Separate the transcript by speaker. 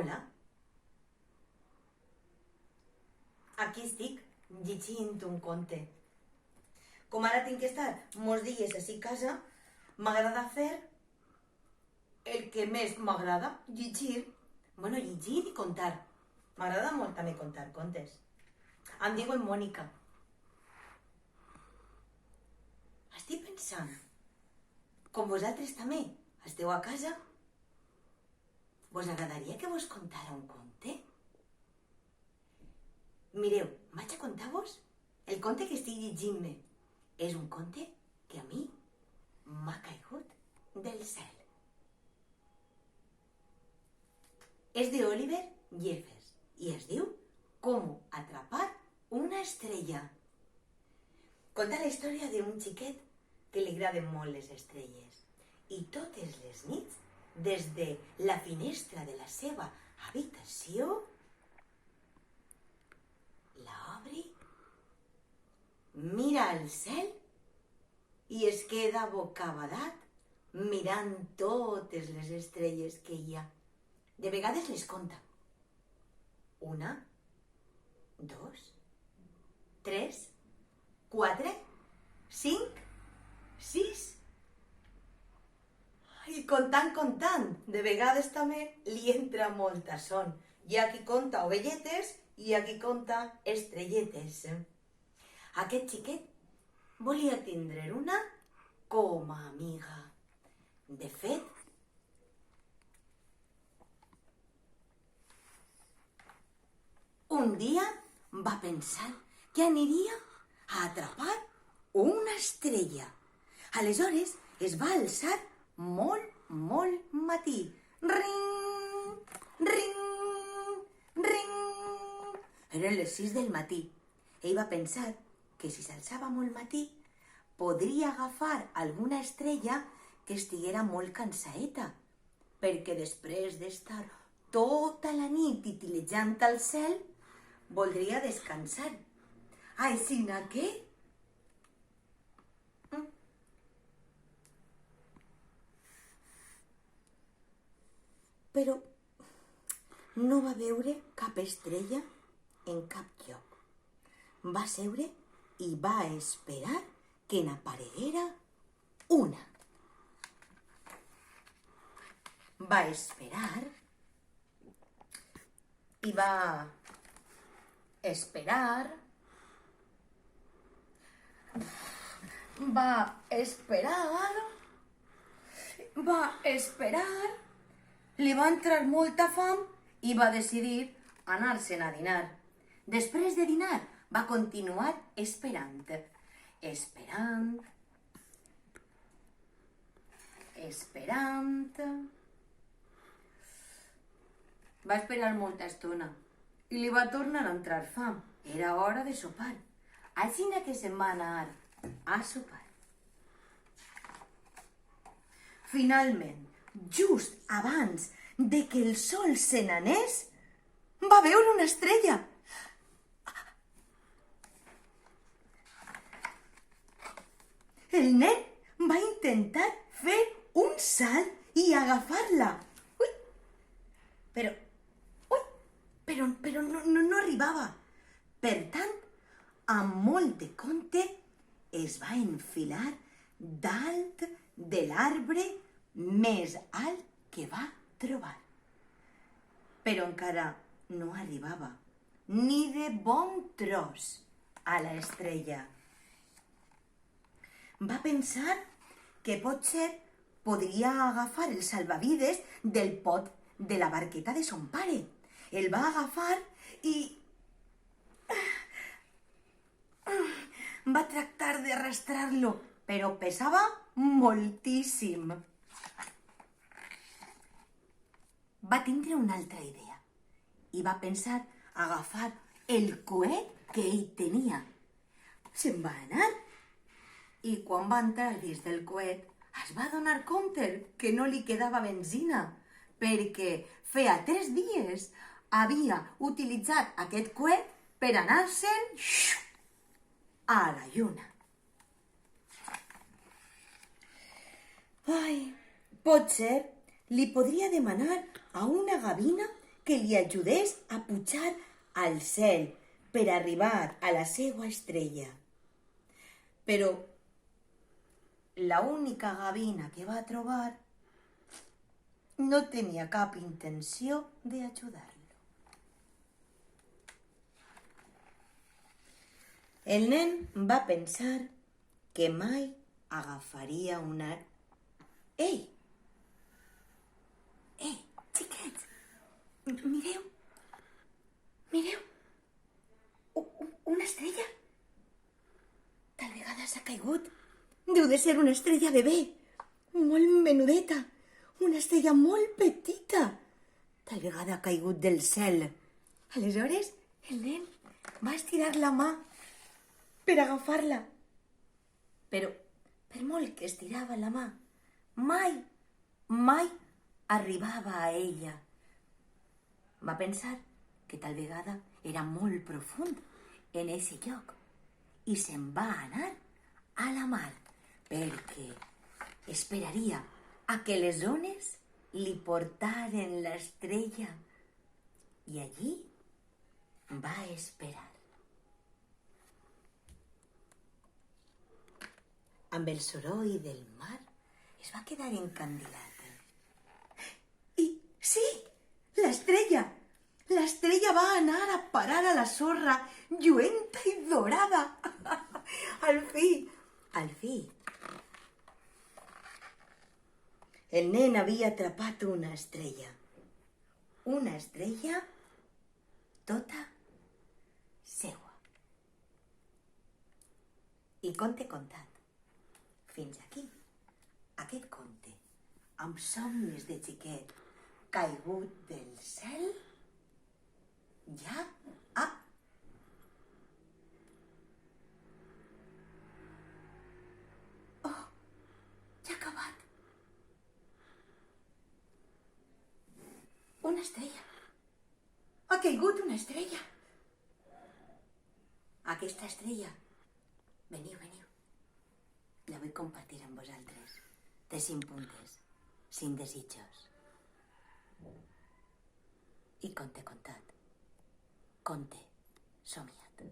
Speaker 1: Hola. Aquí estic, llegint un conte. Com ara tinc que estar molts dies així a casa, m'agrada fer el que més m'agrada, llegir. Bueno, llegir i contar. M'agrada molt també contar contes. Em diuen Mònica. Estic pensant, com vosaltres també esteu a casa, vos agradaria que vos contara un conte? Mireu, vaig a contar-vos el conte que estic llegint-me. És un conte que a mi m'ha caigut del cel. És d'Oliver Jeffers i es diu Com atrapar una estrella. Conta la història d'un xiquet que li agraden molt les estrelles i totes les nits, des de la finestra de la seva habitació, l'obri, mira al cel i es queda bocabadat mirant totes les estrelles que hi ha. De vegades les compta. 1, 2, 3, 4, 5, 6. I comptant. De vegades també li entra molta son. Hi ha qui compta ovelletes i hi ha qui compta estrelletes. Aquest xiquet volia tindre una com a amiga. De fet, un dia va pensar que aniria a atrapar una estrella. Aleshores es va alçar molt matí. Ring, ring, ring. Eren les 6 del matí. Ell va pensar que si s'alçava molt matí podria agafar alguna estrella que estiguera molt cansaeta, perquè després d'estar tota la nit titilejant al cel, voldria descansar. Aixina que... Però no va veure cap estrella en cap lloc. Va seure i va esperar que n'apareguera una. Va esperar i va esperar. Va esperar. Li va entrar molta fam i va decidir anar-se'n a dinar. Després de dinar va continuar esperant. Va esperar molta estona i li va tornar a entrar fam. Era hora de sopar. Aixina que se'n va anar a sopar. Finalment, just abans de que el sol se n'anés, va veure una estrella. El nen va intentar fer un salt i agafar-la. Però no arribava. Per tant, amb molt de compte, es va enfilar dalt de l'arbre més alt que va trobar. Però encara no arribava, ni de bon tros, a l'estrella. Va pensar que potser podria agafar el salvavides del pot de la barqueta de son pare. El va agafar i va tractar d'arrastrar-lo, però pesava moltíssim. Va tindre una altra idea i va pensar agafar el coet que ell tenia. Se'n va anar i quan va entrar dins del coet es va donar compte que no li quedava benzina, perquè feia 3 dies havia utilitzat aquest coet per anar-se'n a la lluna. Potser li podria demanar a una gavina que li ajudés a pujar al cel per arribar a la seva estrella. Però la única gavina que va trobar no tenia cap intenció d'ajudar-lo. El nen va pensar que mai agafaria una... Ei! Ei, xiquets! Mireu! Mireu! Una estrella! Tal vegada s'ha caigut. Deu de ser una estrella bebè, molt menudeta, una estrella molt petita. Tal vegada ha caigut del cel. Aleshores, el nen va estirar la mà per agafar-la. Però, per molt que estirava la mà, mai arribava a ella. Va pensar que tal vegada era molt profund en ese lloc i se'n va anar a la mar perquè esperaria a que les ones li portaren l'estrella i allí va esperar. Amb el soroll del mar es va quedar encandilat. I sí, l'estrella! L'estrella va anar a parar a la sorra, lluenta i dorada. Al fi. El nen havia atrapat una estrella. Una estrella tota seua. I conte contat. Fins aquí. Aquest conte, amb somnis de xiquet caigut del cel, ja ha... Oh, ja ha acabat. Una estrella. Ha caigut una estrella. Aquesta estrella, veniu. La vull compartir amb vosaltres. Té 5 puntes, 5 desitjos. I conte contat. Conte somiat.